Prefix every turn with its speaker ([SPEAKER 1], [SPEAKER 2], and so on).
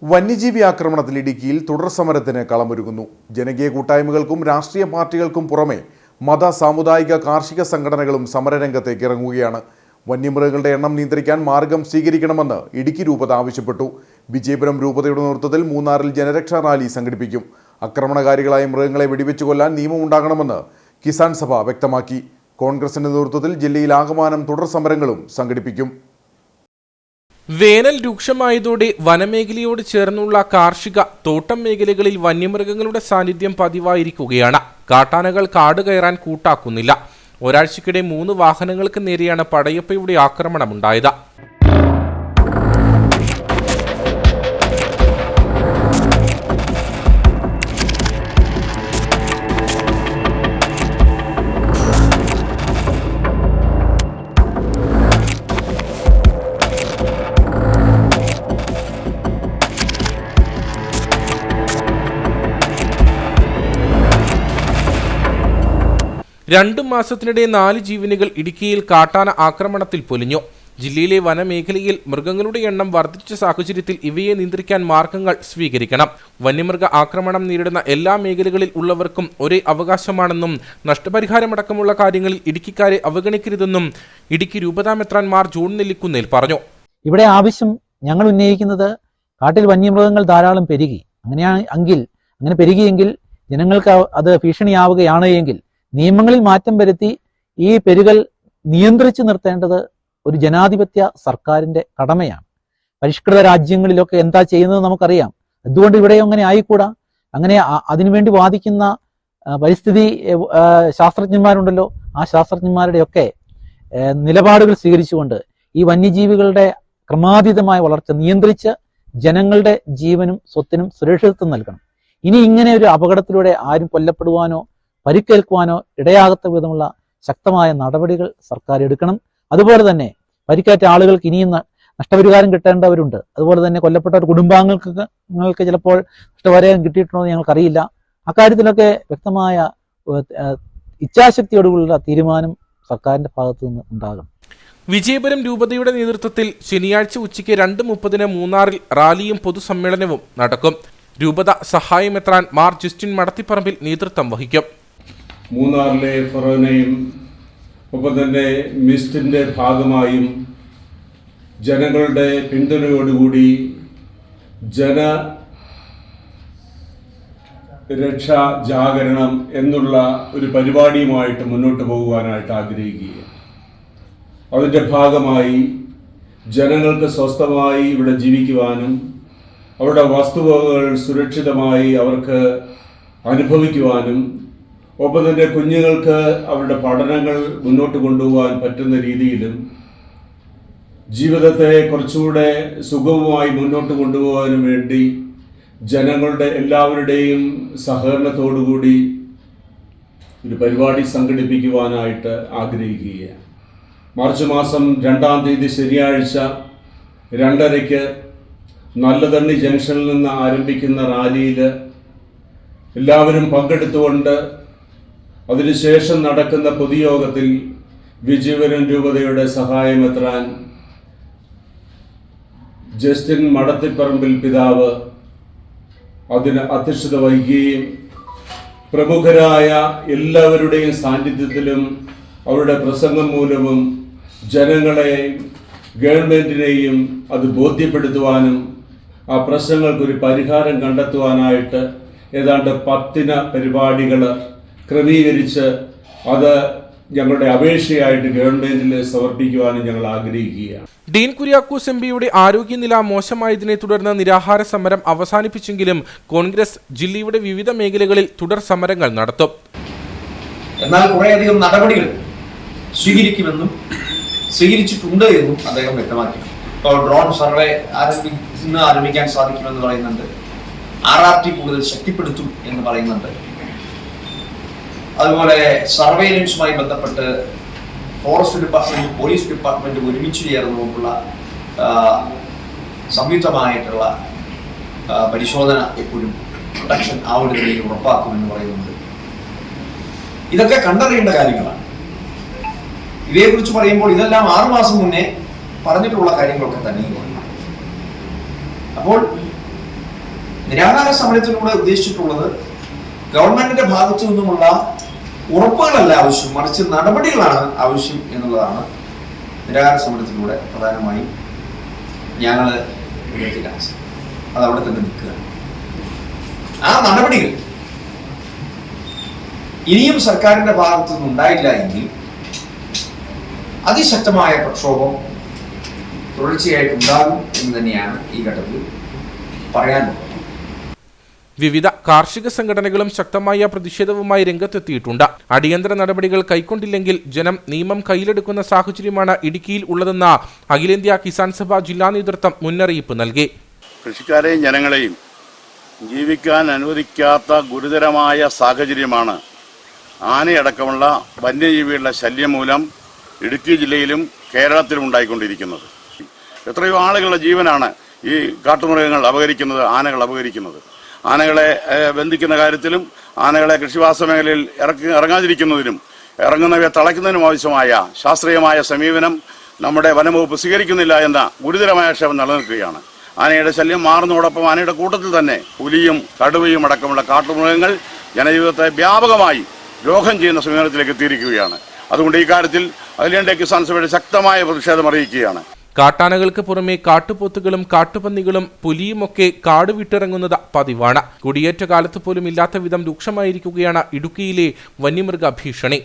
[SPEAKER 1] വന്യജീവി ആക്രമണത്തിൽ ഇടുക്കിയിൽ തുടർ സമരത്തിന് കളമൊരുങ്ങുന്നു. ജനകീയ കൂട്ടായ്മകൾക്കും രാഷ്ട്രീയ പാർട്ടികൾക്കും പുറമെ മത, സാമുദായിക, കാർഷിക സംഘടനകളും സമരരംഗത്തേക്ക് ഇറങ്ങുകയാണ്. വന്യമൃഗങ്ങളുടെ എണ്ണം നിയന്ത്രിക്കാൻ മാർഗം സ്വീകരിക്കണമെന്ന് ഇടുക്കി രൂപത ആവശ്യപ്പെട്ടു. വിജയപുരം രൂപതയുടെ നേതൃത്വത്തിൽ മൂന്നാറിൽ ജനരക്ഷാ റാലി സംഘടിപ്പിക്കും. ആക്രമണകാരികളായ മൃഗങ്ങളെ വെടിവെച്ചു കൊല്ലാൻ നിയമമുണ്ടാകണമെന്ന് കിസാൻ സഭ വ്യക്തമാക്കി. കോൺഗ്രസിന്റെ നേതൃത്വത്തിൽ ജില്ലയിൽ ആകമാനം തുടർ സമരങ്ങളും സംഘടിപ്പിക്കും.
[SPEAKER 2] വേനൽ രൂക്ഷമായതോടെ വനമേഖലയോട് ചേർന്നുള്ള കാർഷിക, തോട്ടം മേഖലകളിൽ വന്യമൃഗങ്ങളുടെ സാന്നിധ്യം പതിവായിരിക്കുകയാണ്. കാട്ടാനകൾ കാട് കയറാൻ കൂട്ടാക്കുന്നില്ല. ഒരാഴ്ചക്കിടെ 3 വാഹനങ്ങൾക്ക് നേരെയാണ് പടയപ്പയുടെ ആക്രമണമുണ്ടായത്. രണ്ടു മാസത്തിനിടെ 4 ജീവനുകൾ ഇടുക്കിയിൽ കാട്ടാന ആക്രമണത്തിൽ പൊലിഞ്ഞു. ജില്ലയിലെ വനമേഖലയിൽ മൃഗങ്ങളുടെ എണ്ണം വർദ്ധിച്ച സാഹചര്യത്തിൽ ഇവയെ നിയന്ത്രിക്കാൻ മാർഗങ്ങൾ സ്വീകരിക്കണം. വന്യമൃഗ ആക്രമണം നേരിടുന്ന എല്ലാ മേഖലകളിൽ ഉള്ളവർക്കും ഒരേ അവകാശമാണെന്നും നഷ്ടപരിഹാരമടക്കമുള്ള കാര്യങ്ങളിൽ ഇടുക്കിക്കാരെ അവഗണിക്കരുതെന്നും ഇടുക്കി രൂപതാ മെത്രാൻ മാർ ജോൺ നെല്ലിക്കുന്നേൽ പറഞ്ഞു.
[SPEAKER 3] ഇവിടെ ആവശ്യം ഞങ്ങൾ ഉന്നയിക്കുന്നത് കാട്ടിൽ വന്യമൃഗങ്ങൾ ധാരാളം പെരുകി, അങ്ങനെ പെരുകിയെങ്കിൽ ജനങ്ങൾക്ക് അത് ഭീഷണിയാവുകയാണ് എങ്കിൽ നിയമങ്ങളിൽ മാറ്റം വരുത്തി ഈ പെരുകൽ നിയന്ത്രിച്ചു നിർത്തേണ്ടത് ഒരു ജനാധിപത്യ സർക്കാരിന്റെ കടമയാണ്. പരിഷ്കൃത രാജ്യങ്ങളിലൊക്കെ എന്താ ചെയ്യുന്നത് നമുക്കറിയാം. എന്തുകൊണ്ട് ഇവിടെയും അങ്ങനെ ആയിക്കൂടാ? അങ്ങനെ അതിനുവേണ്ടി വാദിക്കുന്ന പരിസ്ഥിതി ശാസ്ത്രജ്ഞന്മാരുണ്ടല്ലോ, ആ ശാസ്ത്രജ്ഞന്മാരുടെയൊക്കെ നിലപാടുകൾ സ്വീകരിച്ചുകൊണ്ട് ഈ വന്യജീവികളുടെ ക്രമാതീതമായ വളർച്ച നിയന്ത്രിച്ച് ജനങ്ങളുടെ ജീവനും സ്വത്തിനും സുരക്ഷിതത്വം നൽകണം. ഇനി ഇങ്ങനെ ഒരു അപകടത്തിലൂടെ ആരും കൊല്ലപ്പെടുവാനോ പരിക്കേൽക്കുവാനോ ഇടയാകാത്ത വിധമുള്ള ശക്തമായ നടപടികൾ സർക്കാർ എടുക്കണം. അതുപോലെ തന്നെ പരിക്കേറ്റ ആളുകൾക്ക് ഇനിയും നഷ്ടപരിഹാരം കിട്ടേണ്ടവരുണ്ട്. അതുപോലെ തന്നെ കൊല്ലപ്പെട്ട കുടുംബാംഗങ്ങൾക്ക് ചിലപ്പോൾ നഷ്ടപരിഹാരം കിട്ടിയിട്ടുണ്ടോ എന്ന് ഞങ്ങൾക്കറിയില്ല. അക്കാര്യത്തിലൊക്കെ വ്യക്തമായ ഇച്ഛാശക്തിയോടുള്ള തീരുമാനം സർക്കാരിന്റെ ഭാഗത്തു നിന്ന് ഉണ്ടാകും.
[SPEAKER 2] വിജയപുരം രൂപതയുടെ നേതൃത്വത്തിൽ ശനിയാഴ്ച ഉച്ചയ്ക്ക് 2:30 മൂന്നാറിൽ റാലിയും പൊതുസമ്മേളനവും നടക്കും. രൂപത സഹായ മെത്രാൻ മാർ ജസ്റ്റിൻ മടത്തിപ്പറമ്പിൽ നേതൃത്വം വഹിക്കും.
[SPEAKER 4] മൂന്നാറിലെ ഫൊറോനയും ഒപ്പം തന്നെ മിസ്റ്റിൻ്റെ ഭാഗമായും ജനങ്ങളുടെ പിന്തുണയോടുകൂടി ജനരക്ഷാ ജാഗരണം എന്നുള്ള ഒരു പരിപാടിയുമായിട്ട് മുന്നോട്ട് പോകുവാനായിട്ട് ആഗ്രഹിക്കുകയാണ്. അതിൻ്റെ ഭാഗമായി ജനങ്ങൾക്ക് സ്വസ്ഥമായി ഇവിടെ ജീവിക്കുവാനും അവരുടെ വസ്തുവകകൾ സുരക്ഷിതമായി അവർക്ക് അനുഭവിക്കുവാനും ഒപ്പം തന്നെ കുഞ്ഞുങ്ങൾക്ക് അവരുടെ പഠനങ്ങൾ മുന്നോട്ട് കൊണ്ടുപോകാൻ പറ്റുന്ന രീതിയിലും ജീവിതത്തെ കുറച്ചുകൂടെ സുഗമമായി മുന്നോട്ട് കൊണ്ടുപോകാനും വേണ്ടി ജനങ്ങളുടെ എല്ലാവരുടെയും സഹകരണത്തോടുകൂടി ഒരു പരിപാടി സംഘടിപ്പിക്കുവാനായിട്ട് ആഗ്രഹിക്കുകയാണ്. മാർച്ച് മാസം 2-ാം തീയതി ശനിയാഴ്ച 2:30 നല്ലതണ്ണി ജംഗ്ഷനിൽ നിന്ന് ആരംഭിക്കുന്ന റാലിയിൽ എല്ലാവരും പങ്കെടുത്തുകൊണ്ട് അതിനുശേഷം നടക്കുന്ന പൊതുയോഗത്തിൽ വിജയപുരം രൂപതയുടെ സഹായമെത്രാൻ ജസ്റ്റിൻ മടത്തിപ്പറമ്പിൽ പിതാവ് അതിന് അധ്യക്ഷത വഹിക്കുകയും പ്രമുഖരായ എല്ലാവരുടെയും സാന്നിധ്യത്തിലും അവരുടെ പ്രസംഗം മൂലവും ജനങ്ങളെയും ഗവൺമെൻറ്റിനെയും അത് ബോധ്യപ്പെടുത്തുവാനും ആ പ്രശ്നങ്ങൾക്കൊരു പരിഹാരം കണ്ടെത്തുവാനായിട്ട് ഏതാണ്ട് 10 പരിപാടികൾ ക്രമീകരിച്ച് അത് ഞങ്ങളുടെ അപേക്ഷയായിട്ട് ഗവൺമെന്റിൽ സമർപ്പിക്കുവാനും ഞങ്ങൾ ആഗ്രഹിക്കുകയാണ്.
[SPEAKER 2] ഡീൻ കുര്യാക്കോസ് എംപിയുടെ ആരോഗ്യനില മോശമായതിനെ തുടർന്ന് നിരാഹാര സമരം അവസാനിപ്പിച്ചെങ്കിലും കോൺഗ്രസ് ജില്ലയുടെ വിവിധ മേഖലകളിൽ തുടർ സമരങ്ങൾ നടത്തും.
[SPEAKER 5] എന്നാൽ കുറേയധികം നടപടികൾ സ്വീകരിച്ചിട്ടുണ്ട് എന്നും അദ്ദേഹം വ്യക്തമാക്കി. ഇപ്പോൾ ഡ്രോൺ സർവേ ആരംഭിക്കാൻ സാധിക്കുമെന്ന് പറയുന്നുണ്ട്. RRT കൂടുതൽ ശക്തിപ്പെടുത്തും എന്ന് പറയുന്നുണ്ട്. അതുപോലെ സർവൈലൻസുമായി ബന്ധപ്പെട്ട് ഫോറസ്റ്റ് ഡിപ്പാർട്ട്മെന്റ്, പോലീസ് ഡിപ്പാർട്ട്മെന്റ് ഒരുമിച്ച് ചേർന്നുകൊണ്ടുള്ള സംയുക്തമായിട്ടുള്ള പരിശോധന എപ്പോഴും പ്രൊട്ടക്ഷൻ ആ ഒരു നിലയിൽ ഉറപ്പാക്കുമെന്ന് പറയുന്നുണ്ട്. ഇതൊക്കെ കണ്ടറിയേണ്ട കാര്യങ്ങളാണ്. ഇവയെക്കുറിച്ച് പറയുമ്പോൾ ഇതെല്ലാം 6 മാസം മുന്നേ പറഞ്ഞിട്ടുള്ള കാര്യങ്ങളൊക്കെ തന്നെയുമാണ്. അപ്പോൾ നിരാഹാര സമരത്തിലൂടെ ഉദ്ദേശിച്ചിട്ടുള്ളത് ഗവൺമെന്റിന്റെ ഭാഗത്തു നിന്നുമുള്ള ഉറപ്പുകളല്ല ആവശ്യം, മറിച്ച് നടപടികളാണ് ആവശ്യം എന്നുള്ളതാണ് നിരാഹാര സമരത്തിലൂടെ പ്രധാനമായും ഞങ്ങൾ അത് അവിടെ തന്നെ നിൽക്കുക. ആ നടപടികൾ ഇനിയും സർക്കാരിന്റെ ഭാഗത്തു നിന്നുണ്ടായില്ല എങ്കിൽ അതിശക്തമായ പ്രക്ഷോഭം തുടർച്ചയായിട്ടുണ്ടാകും എന്ന് തന്നെയാണ് ഈ ഘട്ടത്തിൽ പറയാനുള്ളത്.
[SPEAKER 2] വിവിധ കാർഷിക സംഘടനകളും ശക്തമായ പ്രതിഷേധവുമായി രംഗത്തെത്തിയിട്ടുണ്ട്. അടിയന്തര നടപടികൾ കൈക്കൊണ്ടില്ലെങ്കിൽ ജനം നിയമം കയ്യിലെടുക്കുന്ന സാഹചര്യമാണ് ഇടുക്കിയിൽ ഉള്ളതെന്ന് അഖിലേന്ത്യാ കിസാൻ സഭ ജില്ലാ നേതൃത്വം മുന്നറിയിപ്പ് നൽകി.
[SPEAKER 6] കൃഷിക്കാരെയും ജനങ്ങളെയും ജീവിക്കാൻ അനുവദിക്കാത്ത ഗുരുതരമായ സാഹചര്യമാണ് ആനയടക്കമുള്ള വന്യജീവികളുടെ ശല്യം മൂലം ഇടുക്കി ജില്ലയിലും കേരളത്തിലും ഉണ്ടായിക്കൊണ്ടിരിക്കുന്നത്. എത്രയോ ആളുകളുടെ ജീവനാണ് ഈ കാട്ടുമൃഗങ്ങൾ അപഹരിക്കുന്നത്, ആനകൾ അപഹരിക്കുന്നത്. ആനകളെ ബന്ധിക്കുന്ന കാര്യത്തിലും ആനകളെ കൃഷിവാസ മേഖലയിൽ ഇറങ്ങാതിരിക്കുന്നതിനും ഇറങ്ങുന്നവയെ തളയ്ക്കുന്നതിനും ആവശ്യമായ ശാസ്ത്രീയമായ സമീപനം നമ്മുടെ വനംവകുപ്പ് സ്വീകരിക്കുന്നില്ല എന്ന ഗുരുതരമായ ആക്ഷേപം നിലനിൽക്കുകയാണ്. ആനയുടെ ശല്യം മാറുന്നതോടൊപ്പം ആനയുടെ കൂട്ടത്തിൽ തന്നെ പുലിയും കടുവയും അടക്കമുള്ള കാട്ടുമൃഗങ്ങൾ ജനജീവിതത്തെ വ്യാപകമായി ദ്രോഹം ചെയ്യുന്ന സമീപനത്തിലേക്ക് എത്തിയിരിക്കുകയാണ്. അതുകൊണ്ട് ഈ കാര്യത്തിൽ അഖിലേന്ത്യാ കിസാൻ സഭയുടെ ശക്തമായ പ്രതിഷേധം അറിയിക്കുകയാണ്.
[SPEAKER 2] കാട്ടാനകൾക്ക് പുറമെ കാട്ടുപോത്തുകളും കാട്ടുപന്നികളും പുലിയുമൊക്കെ കാട് വിട്ടിറങ്ങുന്നത് പതിവാണ്. കുടിയേറ്റ കാലത്ത് പോലും ഇല്ലാത്ത വിധം രൂക്ഷമായിരിക്കുകയാണ് ഇടുക്കിയിലെ വന്യമൃഗ ഭീഷണി.